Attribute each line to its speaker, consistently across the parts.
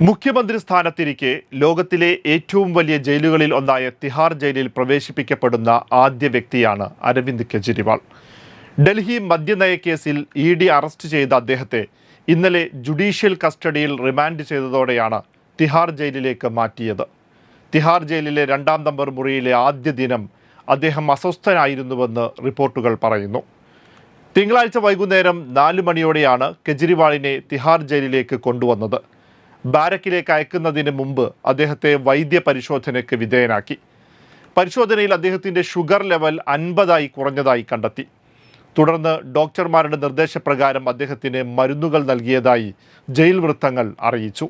Speaker 1: മുഖ്യമന്ത്രി സ്ഥാനത്തിരിക്കെ ലോകത്തിലെ ഏറ്റവും വലിയ ജയിലുകളിൽ ഒന്നായ തിഹാർ ജയിലിൽ പ്രവേശിപ്പിക്കപ്പെടുന്ന ആദ്യ വ്യക്തിയാണ് അരവിന്ദ് കെജ്രിവാൾ. ഡൽഹി മദ്യനയ കേസിൽ ED അറസ്റ്റ് ചെയ്ത അദ്ദേഹത്തെ ഇന്നലെ ജുഡീഷ്യൽ കസ്റ്റഡിയിൽ റിമാൻഡ് ചെയ്തതോടെയാണ് തിഹാർ ജയിലിലേക്ക് മാറ്റിയത്. തിഹാർ ജയിലിലെ 2-ാം നമ്പർ മുറിയിലെ ആദ്യ ദിനം അദ്ദേഹം അസ്വസ്ഥനായിരുന്നുവെന്ന് റിപ്പോർട്ടുകൾ പറയുന്നു. തിങ്കളാഴ്ച വൈകുന്നേരം 4 മണിയോടെയാണ് കെജ്രിവാളിനെ തിഹാർ ജയിലിലേക്ക് കൊണ്ടുവന്നത്. ബാരക്കിലേക്ക് അയക്കുന്നതിന് മുമ്പ് അദ്ദേഹത്തെ വൈദ്യ പരിശോധനയ്ക്ക് വിധേയനാക്കി. പരിശോധനയിൽ അദ്ദേഹത്തിൻ്റെ ഷുഗർ ലെവൽ 50 കുറഞ്ഞതായി കണ്ടെത്തി. തുടർന്ന് ഡോക്ടർമാരുടെ നിർദ്ദേശപ്രകാരം അദ്ദേഹത്തിന് മരുന്നുകൾ നൽകിയതായി ജയിൽ വൃത്തങ്ങൾ അറിയിച്ചു.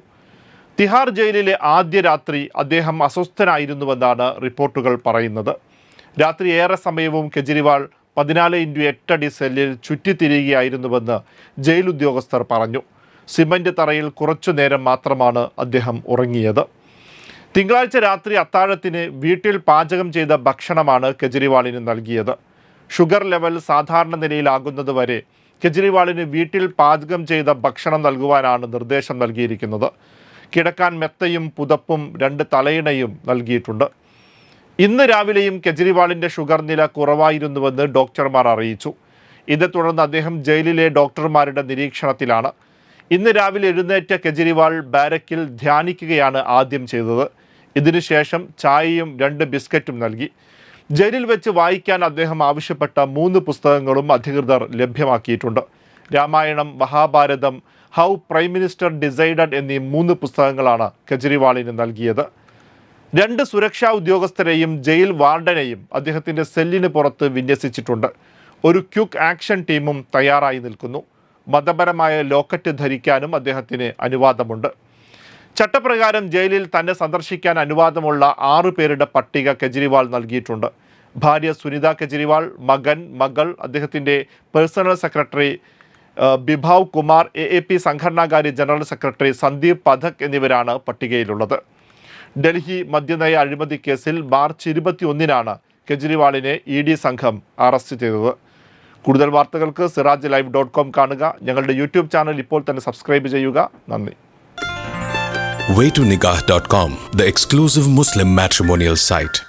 Speaker 1: തിഹാർ ജയിലിലെ ആദ്യ രാത്രി അദ്ദേഹം അസ്വസ്ഥനായിരുന്നുവെന്നാണ് റിപ്പോർട്ടുകൾ പറയുന്നത്. രാത്രി ഏറെ സമയവും കെജ്രിവാൾ 14x8 അടി സെല്ലിൽ ചുറ്റിത്തിരിയുകയായിരുന്നുവെന്ന് ജയിൽ ഉദ്യോഗസ്ഥർ പറഞ്ഞു. സിമന്റ് തറയിൽ കുറച്ചു നേരം മാത്രമാണ് അദ്ദേഹം ഉറങ്ങിയത്. തിങ്കളാഴ്ച രാത്രി അത്താഴത്തിന് വീട്ടിൽ പാചകം ചെയ്ത ഭക്ഷണമാണ് കെജ്രിവാളിന് നൽകിയത്. ഷുഗർ ലെവൽ സാധാരണ നിലയിലാകുന്നതുവരെ കെജ്രിവാളിന് വീട്ടിൽ പാചകം ചെയ്ത ഭക്ഷണം നൽകുവാനാണ് നിർദ്ദേശം നൽകിയിരിക്കുന്നത്. കിടക്കാൻ മെത്തയും പുതപ്പും 2 തലയിണയും നൽകിയിട്ടുണ്ട്. ഇന്ന് രാവിലെയും കെജ്രിവാളിൻ്റെ ഷുഗർ നില കുറവായിരുന്നുവെന്ന് ഡോക്ടർമാർ അറിയിച്ചു. ഇതേ തുടർന്ന് അദ്ദേഹം ജയിലിലെ ഡോക്ടർമാരുടെ നിരീക്ഷണത്തിലാണ്. ഇന്ന് രാവിലെ എഴുന്നേറ്റ കെജ്രിവാൾ ബാരക്കിൽ ധ്യാനിക്കുകയാണ് ആദ്യം ചെയ്തത്. ഇതിനുശേഷം ചായയും 2 ബിസ്ക്കറ്റും നൽകി. ജയിലിൽ വെച്ച് വായിക്കാൻ അദ്ദേഹം ആവശ്യപ്പെട്ട 3 പുസ്തകങ്ങളും അധികൃതർ ലഭ്യമാക്കിയിട്ടുണ്ട്. Ramayanam, Mahabharatam, how prime minister decided എന്നീ 3 പുസ്തകങ്ങളാണ് കെജ്രിവാളിന് നൽകിയത്. 2 സുരക്ഷാ ഉദ്യോഗസ്ഥരെയും ജയിൽ വാർഡനെയും അദ്ദേഹത്തിൻ്റെ സെല്ലിന് പുറത്ത് വിന്യസിച്ചിട്ടുണ്ട്. ഒരു ക്വിക്ക് ആക്ഷൻ ടീമും തയ്യാറായി നിൽക്കുന്നു. മതപരമായ ലോക്കറ്റ് ധരിക്കാനും അദ്ദേഹത്തിന് അനുവാദമുണ്ട്. ചട്ടപ്രകാരം ജയിലിൽ തന്നെ സന്ദർശിക്കാൻ അനുവാദമുള്ള 6 പേരുടെ പട്ടിക കെജ്രിവാൾ നൽകിയിട്ടുണ്ട്. ഭാര്യ സുനിത കെജ്രിവാൾ, മകൾ, അദ്ദേഹത്തിൻ്റെ personal secretary Bibhav Kumar, AAP സംഘടനാകാര്യ ജനറൽ സെക്രട്ടറി സന്ദീപ് പഥക് എന്നിവരാണ് പട്ടികയിലുള്ളത്. ഡൽഹി മദ്യനയ അഴിമതി കേസിൽ മാർച്ച് 21-നാണ് കെജ്രിവാളിനെ ED സംഘം അറസ്റ്റ് ചെയ്തത്. കൂടുതൽ വാർത്തകൾക്ക് sirajlive.com കാണുക. ഞങ്ങളുടെ യൂട്യൂബ് ചാനൽ ഇപ്പോൾ തന്നെ സബ്സ്ക്രൈബ് ചെയ്യുക. നന്ദി.
Speaker 2: Waytonikah.com, the exclusive Muslim matrimonial site.